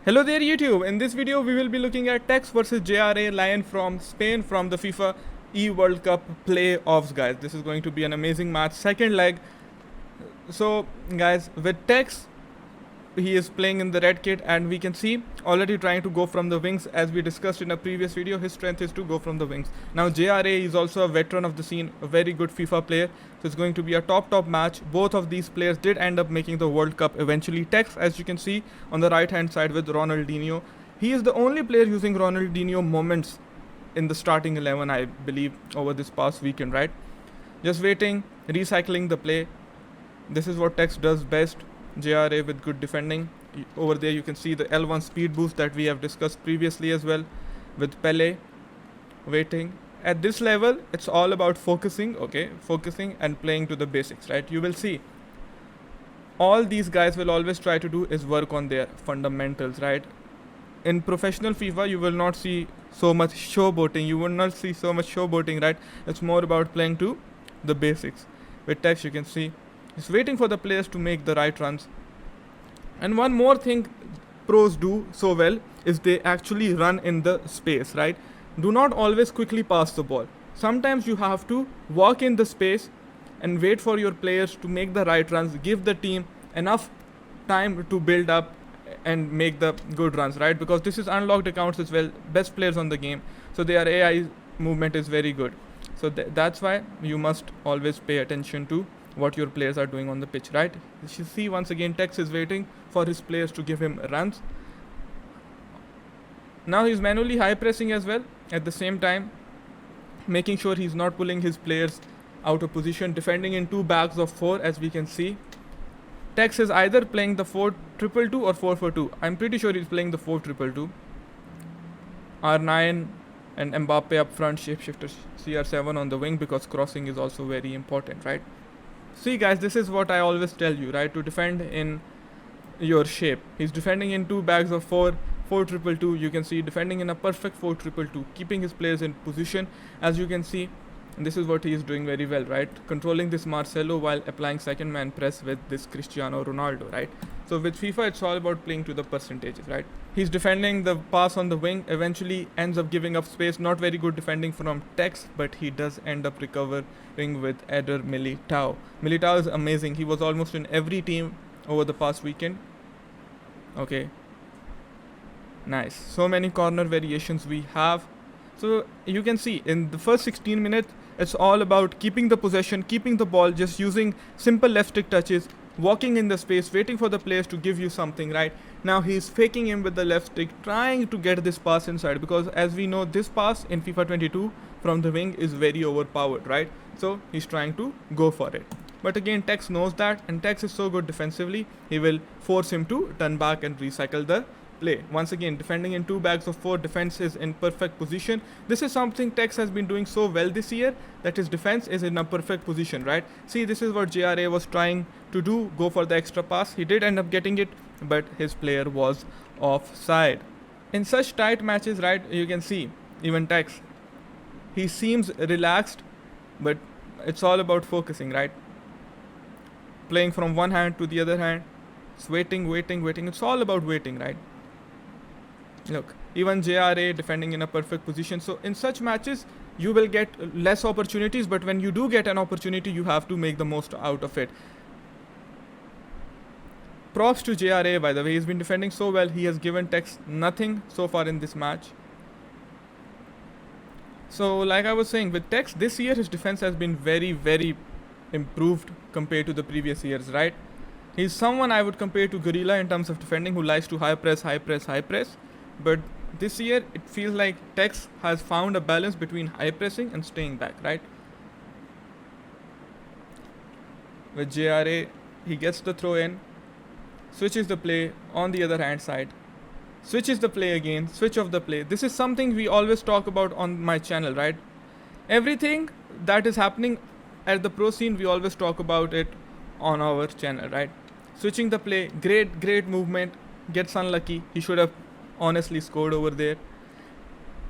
Hello there YouTube. In this video we will be looking at TEKKZ versus JRA Lion from Spain from the FIFA E World Cup playoffs, guys. This is going to be an amazing match, second leg. So guys, with TEKKZ, he is playing in the red kit and we can see already trying to go from the wings. As we discussed in a previous video, his strength is to go from the wings. Now JRA is also a veteran of the scene, a very good FIFA player, so it's going to be a top match. Both of these players did end up making the World Cup eventually. TEKKZ, as you can see on the right hand side with Ronaldinho, he is the only player using Ronaldinho moments in the starting 11, I believe, over this past weekend, right? Just waiting, recycling the play. This is what TEKKZ does best. JRA with good defending. Over there you can see the L1 speed boost that we have discussed previously as well, with Pele waiting. At this level it's all about focusing and playing to the basics, right? You will see all these guys will always try to do is work on their fundamentals, right? In professional FIFA you will not see so much showboating, right? It's more about playing to the basics. With TEKKZ you can see he's waiting for the players to make the right runs. And one more thing pros do so well is they actually run in the space, right? Do not always quickly pass the ball. Sometimes you have to walk in the space and wait for your players to make the right runs, give the team enough time to build up and make the good runs, right? Because this is unlocked accounts as well, best players on the game, so their AI movement is very good. So that's why you must always pay attention to what your players are doing on the pitch, right? You see once again TEKKZ is waiting for his players to give him runs. Now he's manually high pressing as well, at the same time making sure he's not pulling his players out of position, defending in two bags of four. As we can see, TEKKZ is either playing the 4-2-2 or 4-4-2. I'm pretty sure he's playing the 4-2-2. R9 and Mbappe up front, shapeshifter CR7 on the wing, because crossing is also very important, right? See guys, this is what I always tell you, right? To defend in your shape. He's defending in two bags of 4-2-2. You can see defending in a perfect 4-2-2, keeping his players in position. As you can see, this is what he is doing very well, right? Controlling this Marcelo while applying second man press with this Cristiano Ronaldo, right? So with FIFA it's all about playing to the percentages, right? He's defending the pass on the wing, eventually ends up giving up space. Not very good defending from TEKKZ, but he does end up recovering with Eder Militao. Militao is amazing. He was almost in every team over the past weekend. Okay, nice. So many corner variations we have. So you can see in the first 16 minutes it's all about keeping the possession, keeping the ball, just using simple left stick touches, walking in the space, waiting for the players to give you something, right? Now he's faking him with the left stick, trying to get this pass inside, because as we know, this pass in FIFA 22 from the wing is very overpowered, right? So he's trying to go for it. But again, TEKKZ knows that, and TEKKZ is so good defensively, he will force him to turn back and recycle the play. Once again, defending in two bags of four, defense is in perfect position. This is something TEKKZ has been doing so well this year, that his defense is in a perfect position, right? See, this is what JRA was trying to do, go for the extra pass. He did end up getting it, but his player was offside. In such tight matches, right, you can see even TEKKZ, he seems relaxed, but it's all about focusing, right? Playing from one hand to the other hand, it's waiting. It's all about waiting, right? Look, even JRA defending in a perfect position. So in such matches you will get less opportunities, but when you do get an opportunity, you have to make the most out of it. Props to JRA, by the way. He's been defending so well. He has given TEKKZ nothing so far in this match. So like I was saying, with TEKKZ this year his defense has been very improved compared to the previous years, right? He's someone I would compare to Gorilla in terms of defending, who likes to high press. But this year it feels like TEKKZ has found a balance between high pressing and staying back, right? With JRA, he gets the throw in, switches the play on the other hand side, switches the play again, switch of the play. This is something we always talk about on my channel, right? Everything that is happening at the pro scene, we always talk about it on our channel, right? Switching the play, great movement, gets unlucky. He should have honestly scored over there.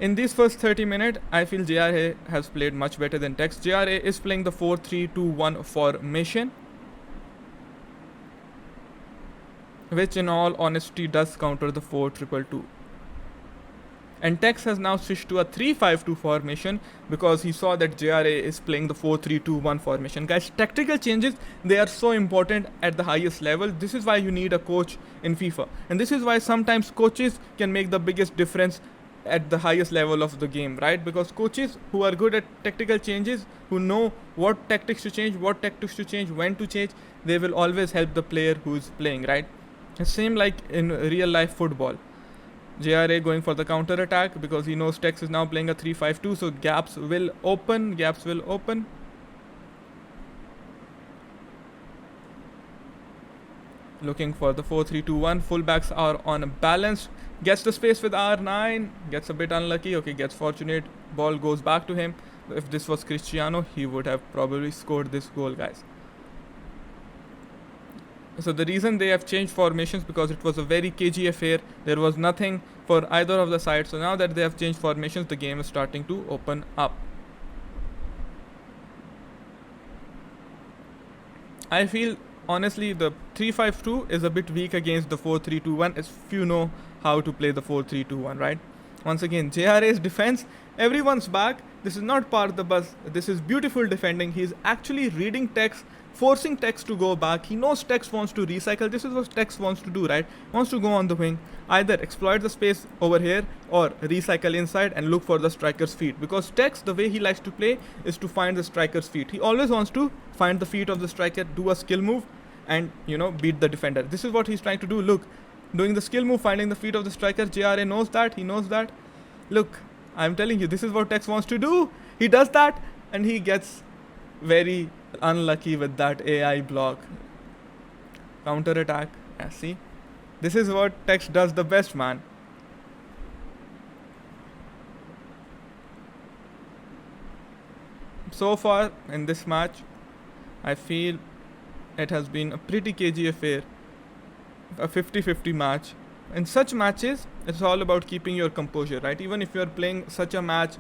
In these first 30 minutes, I feel JRA has played much better than TEKKZ. JRA is playing the 4-3-2-1 formation, which in all honesty does counter the 4-2-2. And TEKKZ has now switched to a 3-5-2 formation because he saw that JRA is playing the 4-3-2-1 formation. Guys, tactical changes, they are so important at the highest level. This is why you need a coach in FIFA. And this is why sometimes coaches can make the biggest difference at the highest level of the game, right? Because coaches who are good at tactical changes, who know what tactics to change, when to change, they will always help the player who is playing, right? The same like in real life football. JRA going for the counter attack because he knows TEKKZ is now playing a 3-5-2, so gaps will open. Looking for the 4-3-2-1. Fullbacks are on a balance. Gets the space with R9. Gets a bit unlucky. Okay, gets fortunate. Ball goes back to him. If this was Cristiano, he would have probably scored this goal, guys. So the reason they have changed formations because it was a very cagey affair. There was nothing for either of the sides. So now that they have changed formations, the game is starting to open up. I feel honestly the 3-5-2 is a bit weak against the 4-3-2-1 if you know how to play the 4-3-2-1, right? Once again, JRA's defense, everyone's back. This is not part of the bus. This is beautiful defending. He's actually reading TEKKZ, forcing TEKKZ to go back. He knows TEKKZ wants to recycle. This is what TEKKZ wants to do, right? Wants to go on the wing. Either exploit the space over here or recycle inside and look for the striker's feet. Because TEKKZ, the way he likes to play is to find the striker's feet. He always wants to find the feet of the striker, do a skill move and, beat the defender. This is what he's trying to do. Look, doing the skill move, finding the feet of the striker. JRA knows that. He knows that. Look, I'm telling you, this is what TEKKZ wants to do. He does that and he gets very unlucky with that AI block. Counter attack. Yeah, see? This is what TEKKZ does the best, man. So far in this match, I feel it has been a pretty cagey affair. A 50-50 match. In such matches, it's all about keeping your composure, right? Even if you're playing such a match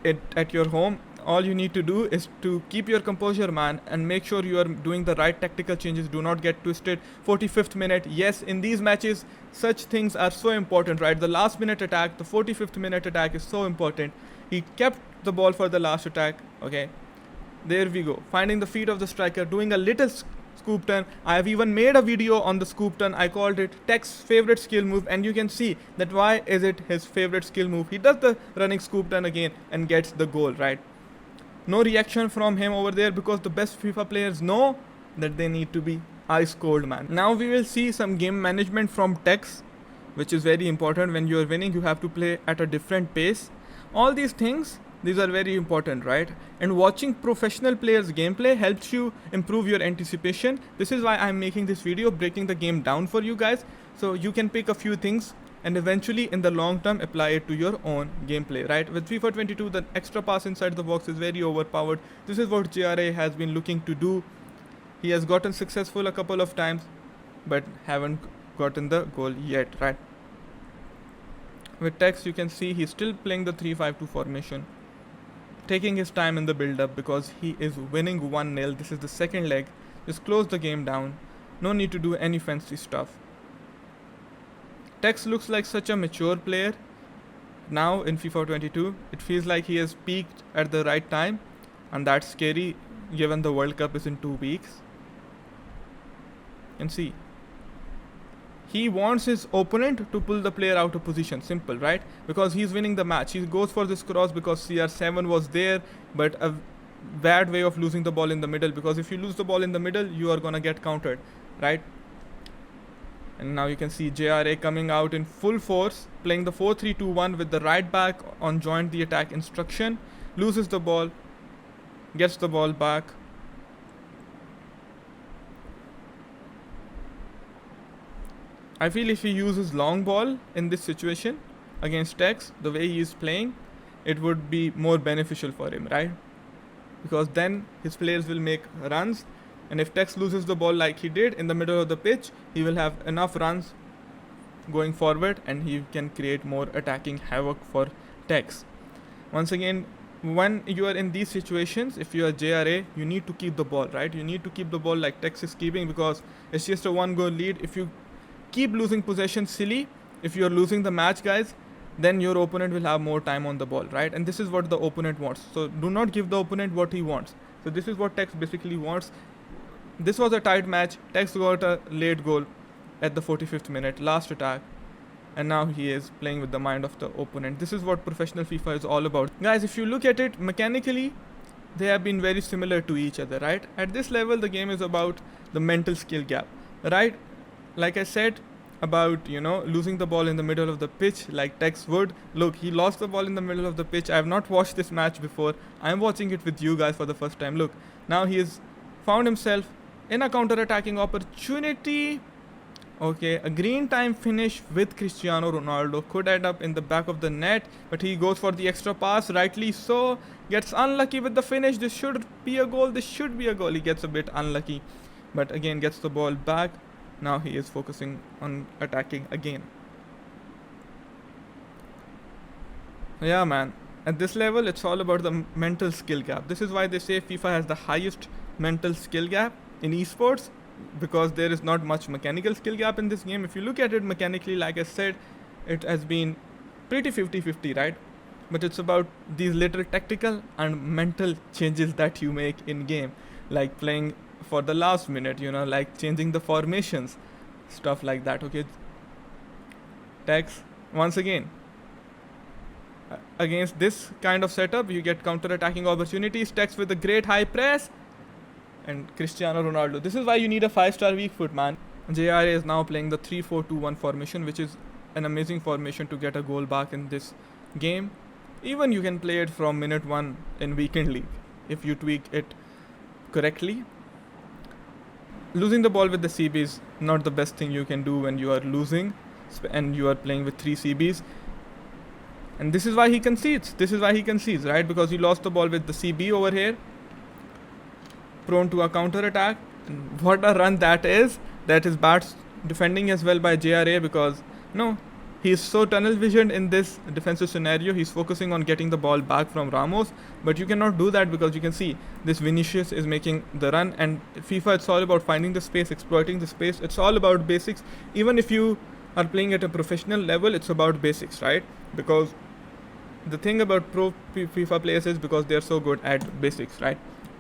at your home, all you need to do is to keep your composure, man, and make sure you are doing the right tactical changes. Do not get twisted. 45th minute. Yes, in these matches, such things are so important, right? The last minute attack, the 45th minute attack is so important. He kept the ball for the last attack. Okay, there we go. Finding the feet of the striker, doing a little scoop turn. I have even made a video on the scoop turn. I called it TEKKZ's favorite skill move, and you can see that why is it his favorite skill move. He does the running scoop turn again and gets the goal, right? No reaction from him over there because the best FIFA players know that they need to be ice cold, man. Now we will see some game management from TEKKZ, which is very important. When you are winning, you have to play at a different pace. All these things, these are very important, right? And watching professional players gameplay helps you improve your anticipation. This is why I'm making this video, breaking the game down for you guys, so you can pick a few things and eventually in the long term apply it to your own gameplay, right? With FIFA 22, the extra pass inside the box is very overpowered. This is what JRA has been looking to do. He has gotten successful a couple of times, but haven't gotten the goal yet, right? With TEKKZ, you can see he's still playing the 3-5-2 formation, taking his time in the build-up because he is winning 1-0. This is the second leg. Just close the game down. No need to do any fancy stuff. TEKKZ looks like such a mature player now in FIFA 22. It feels like he has peaked at the right time, and that's scary given the World Cup is in 2 weeks. And see, he wants his opponent to pull the player out of position. Simple, right? Because he's winning the match. He goes for this cross because CR7 was there, but a bad way of losing the ball in the middle, because if you lose the ball in the middle, you are gonna get countered, right? And now you can see JRA coming out in full force, playing the 4-3-2-1 with the right back on join the attack instruction. Loses the ball, gets the ball back. I feel if he uses long ball in this situation against TEKKZ, the way he is playing, it would be more beneficial for him, right? Because then his players will make runs. And if TEKKZ loses the ball like he did in the middle of the pitch, he will have enough runs going forward and he can create more attacking havoc for TEKKZ. Once again, when you are in these situations, if you are JRA, you need to keep the ball, right? You need to keep the ball like TEKKZ is keeping, because it's just a 1-goal lead. If you keep losing possession silly, if you're losing the match, guys, then your opponent will have more time on the ball, right? And this is what the opponent wants. So do not give the opponent what he wants. So this is what TEKKZ basically wants. This was a tight match. TEKKZ got a late goal at the 45th minute, last attack. And now he is playing with the mind of the opponent. This is what professional FIFA is all about. Guys, if you look at it mechanically, they have been very similar to each other, right? At this level, the game is about the mental skill gap, right? Like I said, about losing the ball in the middle of the pitch like TEKKZ would. Look, he lost the ball in the middle of the pitch. I have not watched this match before. I am watching it with you guys for the first time. Look, now he has found himself in a counter-attacking opportunity. Okay, a green time finish with Cristiano Ronaldo could end up in the back of the net, but he goes for the extra pass, rightly so. Gets unlucky with the finish. This should be a goal. He gets a bit unlucky, but again gets the ball back. Now he is focusing on attacking again. Yeah, man. At this level, it's all about the mental skill gap. This is why they say FIFA has the highest mental skill gap in esports, because there is not much mechanical skill gap in this game. If you look at it mechanically, like I said, it has been pretty 50-50, right? But it's about these little tactical and mental changes that you make in game, like playing for the last minute, like changing the formations, stuff like that. Okay, TEKKZ once again. Against this kind of setup, you get counter-attacking opportunities. TEKKZ with a great high press, and Cristiano Ronaldo. This is why you need a 5-star weak foot, man. JRA is now playing the 3-4-2-1 formation, which is an amazing formation to get a goal back in this game. Even you can play it from minute 1 in weekend league if you tweak it correctly. Losing the ball with the CB is not the best thing you can do when you are losing and you are playing with 3 CBs. And this is why he concedes. Right? Because he lost the ball with the CB over here. Prone to a counter attack. And what a run that is. That is bad defending as well by JRA, because he is so tunnel visioned in this defensive scenario. He's focusing on getting the ball back from Ramos, but you cannot do that because you can see this Vinicius is making the run, and FIFA, it's all about finding the space, exploiting the space. It's all about basics. Even if you are playing at a professional level, it's about basics, right? Because the thing about pro FIFA players is because they're so good at basics, right?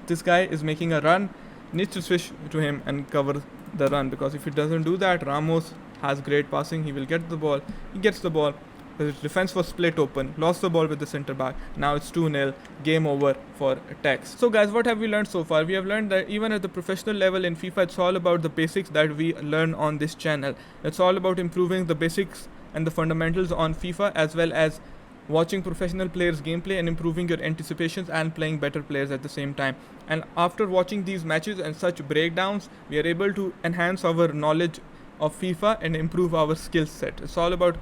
This guy is making a run, needs to switch to him and cover the run, because if he doesn't do that, Ramos has great passing, he will get the ball. He gets the ball, his defense was split open, lost the ball with the center back. Now it's 2-0, game over for TEKKZ. So guys, what have we learned so far? We have learned that even at the professional level in FIFA, it's all about the basics that we learn on this channel. It's all about improving the basics and the fundamentals on FIFA, as well as watching professional players gameplay and improving your anticipations and playing better players at the same time. And after watching these matches and such breakdowns, we are able to enhance our knowledge of FIFA and improve our skill set. It's all about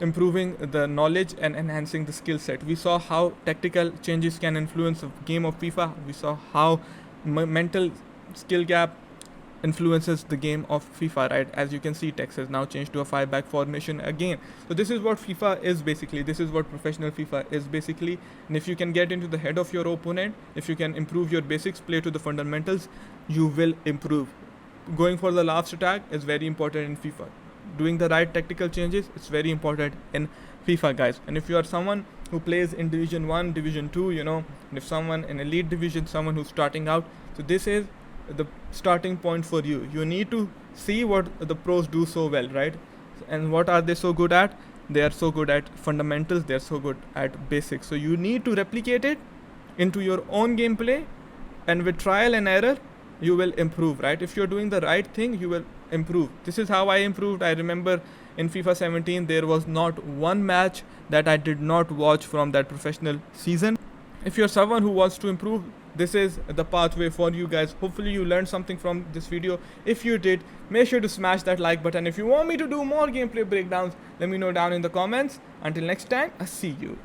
improving the knowledge and enhancing the skill set. We saw how tactical changes can influence a game of FIFA. We saw how mental skill gap influences the game of FIFA, right? As you can see, TEKKZ has now changed to a 5-back formation again. So this is what FIFA is basically. This is what professional FIFA is basically. And if you can get into the head of your opponent, if you can improve your basics, play to the fundamentals, you will improve. Going for the last attack is very important in FIFA. Doing the right tactical changes, it's very important in FIFA, guys. And if you are someone who plays in Division 1, Division 2, and if someone in Elite Division, someone who's starting out, so this is the starting point for you. You need to see what the pros do so well, right? And what are they so good at? They are so good at fundamentals, they are so good at basics. So you need to replicate it into your own gameplay, and with trial and error you will improve, right? If you're doing the right thing, you will improve. This is how I improved. I remember in FIFA 17 there was not one match that I did not watch from that professional season. If you're someone who wants to improve, this is the pathway for you guys. Hopefully you learned something from this video. If you did, make sure to smash that like button. If you want me to do more gameplay breakdowns, let me know down in the comments. Until next time, I see you.